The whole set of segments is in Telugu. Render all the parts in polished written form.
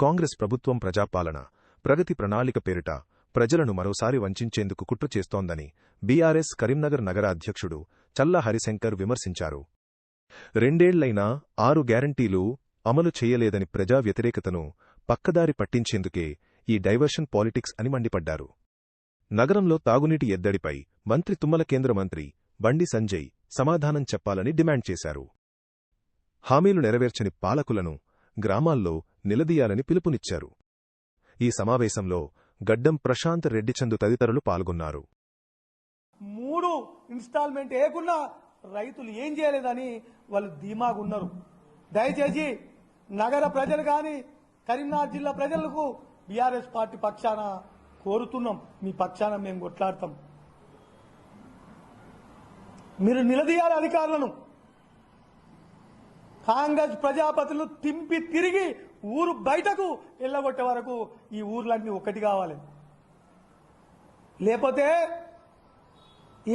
కాంగ్రెస్ ప్రభుత్వం ప్రజాపాలన, ప్రగతి ప్రణాళిక పేరిట ప్రజలను మరోసారి వంచేందుకు కుట్ర చేస్తోందని బీఆర్ఎస్ కరీంనగర్ నగర అధ్యక్షుడు చల్ల హరిశంకర్ విమర్శించారు. 2 ఏళ్లైనా 6 గ్యారంటీలు అమలు చేయలేదని ప్రజా వ్యతిరేకతను పక్కదారి పట్టించేందుకే ఈ డైవర్షన్ పాలిటిక్స్ అని మండిపడ్డారు. నగరంలో తాగునీటి ఎద్దడిపై మంత్రి తుమ్మల కేంద్ర మంత్రి బండి సంజయ్ సమాధానం చెప్పాలని డిమాండ్ చేశారు. హామీలు నెరవేర్చని పాలకులను గ్రామాల్లో నిలదీయాలని పిలుపునిచ్చారు. ఈ సమావేశంలో గడ్డం ప్రశాంత్ రెడ్డిచందు తదితరులు పాల్గొన్నారు. 3 ఇన్స్టాల్మెంట్ ఏకున్నా రైతులు ఏం చేయలేదని వాళ్ళు ధీమాగున్నారు. దయచేసి నగర ప్రజలు కానీ కరీంనగర్ జిల్లా ప్రజలకు బీఆర్ఎస్ పార్టీ పక్షాన కోరుతున్నాం, మీ పక్షాన మేము కొట్లాడతాం. మీరు నిలదీయాలి అధికారులను. కాంగ్రెస్ ప్రజాపతులు తింపి తిరిగి ఊరు బయటకు వెళ్ళగొట్టే వరకు ఈ ఊర్లన్నీ ఒకటి కావాలి. లేకపోతే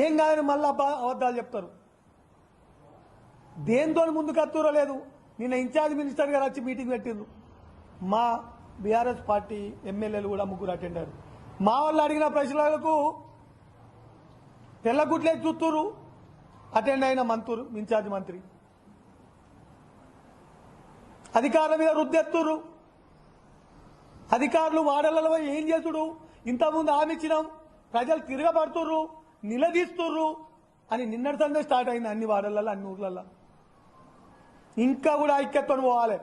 ఏం కాదని మళ్ళా అబద్ధాలు చెప్తారు. దేంతో ముందుకు అత్తూరో లేదు. నిన్న ఇన్ఛార్జ్ మినిస్టర్ గారు వచ్చి మీటింగ్ పెట్టిండ్రు. మా బీఆర్ఎస్ పార్టీ ఎమ్మెల్యేలు కూడా 3 అటెండ్ అయ్యారు. మా వాళ్ళు అడిగిన ప్రశ్నలకు తెల్లగుట్లే చూస్తున్నారు. అటెండ్ అయిన ఇన్ఛార్జ్ మంత్రి అధికారుల మీద రుద్దెత్తురు. అధికారులు వాడలలో ఏం చేసుడు, ఇంతకుముందు హామీ ఇచ్చినాం, ప్రజలు తిరగబడుతుర్రు, నిలదీస్తుర్రు అని నిన్నటి సందే స్టార్ట్ అయింది అన్ని వాడలలో, అన్ని ఊర్లలో. ఇంకా కూడా ఐక్యతను పోవాలి.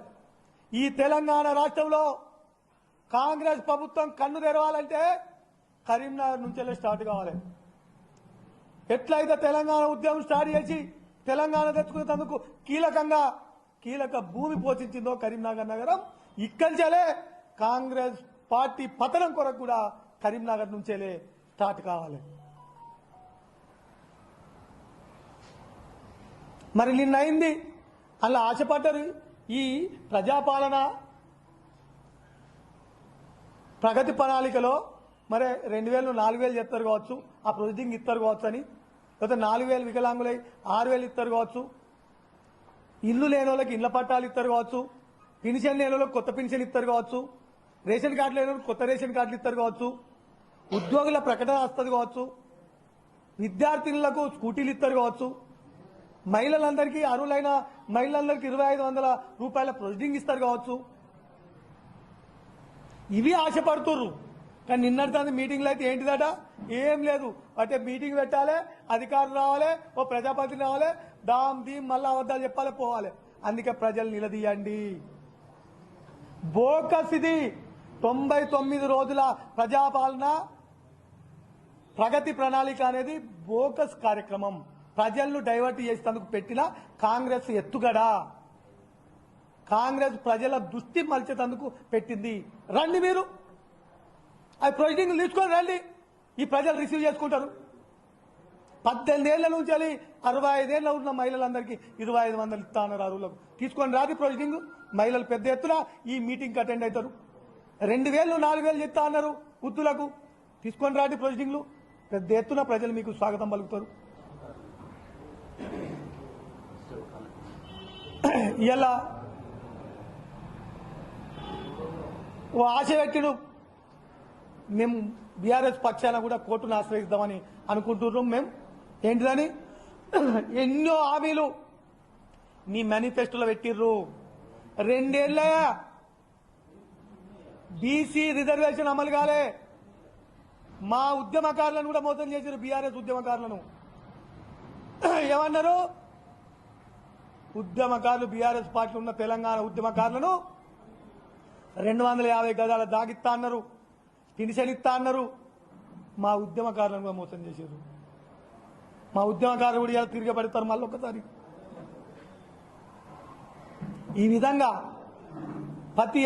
ఈ తెలంగాణ రాష్ట్రంలో కాంగ్రెస్ ప్రభుత్వం కన్ను తెరవాలంటే కరీంనగర్ నుంచే స్టార్ట్ కావాలి. ఎట్లయితే తెలంగాణ ఉద్యమం స్టార్ట్ చేసి తెలంగాణ తెచ్చుకునేందుకు కీలక భూమి పోషించిందో కరీంనగర్ నగరం, ఇక్కడిచేలే కాంగ్రెస్ పార్టీ పతనం కొరకు కూడా కరీంనగర్ నుంచేలే స్టార్ట్ కావాలి. మరి నిన్న అయింది అలా ఆశపడ్డారు. ఈ ప్రజాపాలన ప్రగతి ప్రణాళికలో మరి 2000 4000 చెప్తారు కావచ్చు, ఆ ప్రొసీడింగ్ ఇస్తారు కావచ్చు అని, లేకపోతే 4000 వికలాంగులై 6000 ఇస్తారు కావచ్చు, ఇల్లు లేని వాళ్ళకి ఇళ్ల పట్టాలు ఇస్తారు కావచ్చు, పెన్షన్ లేని వాళ్ళకి కొత్త పెన్షన్ ఇస్తారు కావచ్చు, రేషన్ కార్డు లేని వాళ్ళకి కొత్త రేషన్ కార్డులు ఇస్తారు కావచ్చు, ఉద్యోగుల ప్రకటన వస్తుంది కావచ్చు, విద్యార్థినులకు స్కూటీలు ఇస్తారు కావచ్చు, మహిళలందరికీ అర్హులైన మహిళలందరికీ 2500 రూపాయల ప్రొసీడింగ్ ఇస్తారు కావచ్చు. ఇవి ఆశపడుతుర్రు. కానీ నిన్నటి మీటింగ్లో అయితే ఏంటిదట, ఏం లేదు. అంటే మీటింగ్ పెట్టాలి, అధికారులు రావాలి, ఓ ప్రజాపతి రావాలి, దీం మళ్ళా అబద్ధాలు చెప్పాలి, పోవాలి. అందుకే ప్రజలు నిలదీయండి. బోకస్ ఇది 99 రోజుల ప్రజాపాలన ప్రగతి ప్రణాళిక అనేది బోకస్ కార్యక్రమం. ప్రజలను డైవర్ట్ చేసేందుకు పెట్టిన కాంగ్రెస్ ఎత్తుగడ. కాంగ్రెస్ ప్రజల దృష్టి మలిచేందుకు పెట్టింది. రండి, మీరు ఆ ప్రొసీడింగ్ తీసుకొని రండి, ఈ ప్రజలు రిసీవ్ చేసుకుంటారు. 18 ఏళ్ల నుంచి 65 ఏళ్ళ ఉన్న మహిళలందరికీ 2500 ఇస్తా అన్నారు అరువులకు. తీసుకొని రాది ప్రొసీడింగ్. మహిళలు పెద్ద ఎత్తున ఈ మీటింగ్కి అటెండ్ అవుతారు. 2000 4000 చెప్తా అన్నారు వృద్ధులకు. తీసుకొని రాది ప్రొసీడింగ్లు. పెద్ద ఎత్తున ప్రజలు మీకు స్వాగతం పలుకుతారు. ఇలా ఓ ఆశ పెట్టిడు, మేము బీఆర్ఎస్ పక్షాన కూడా కోర్టును ఆశ్రయిద్దామని అనుకుంటున్నాం. మేము ఏంటిదని ఎన్నో హామీలు మీ మేనిఫెస్టోలో పెట్టిర్రు. 2 ఏళ్ళ బీసీ రిజర్వేషన్ అమలు కాలే. మా ఉద్యమకారులను కూడా మోసం చేశారు. బీఆర్ఎస్ ఉద్యమకారులను ఏమన్నారు? ఉద్యమకారులు బీఆర్ఎస్ పార్టీలో ఉన్న తెలంగాణ ఉద్యమకారులను 250 గజాల దాగిస్తా అన్నారు, పెన్షన్ ఇస్తా అన్నారు. మా ఉద్యమకారులను కూడా మోసం చేశారు. మా ఉద్యమకారులు కూడా ఇలా తిరగబడతారు మళ్ళీ ఒకసారి. ఈ విధంగా ప్రతి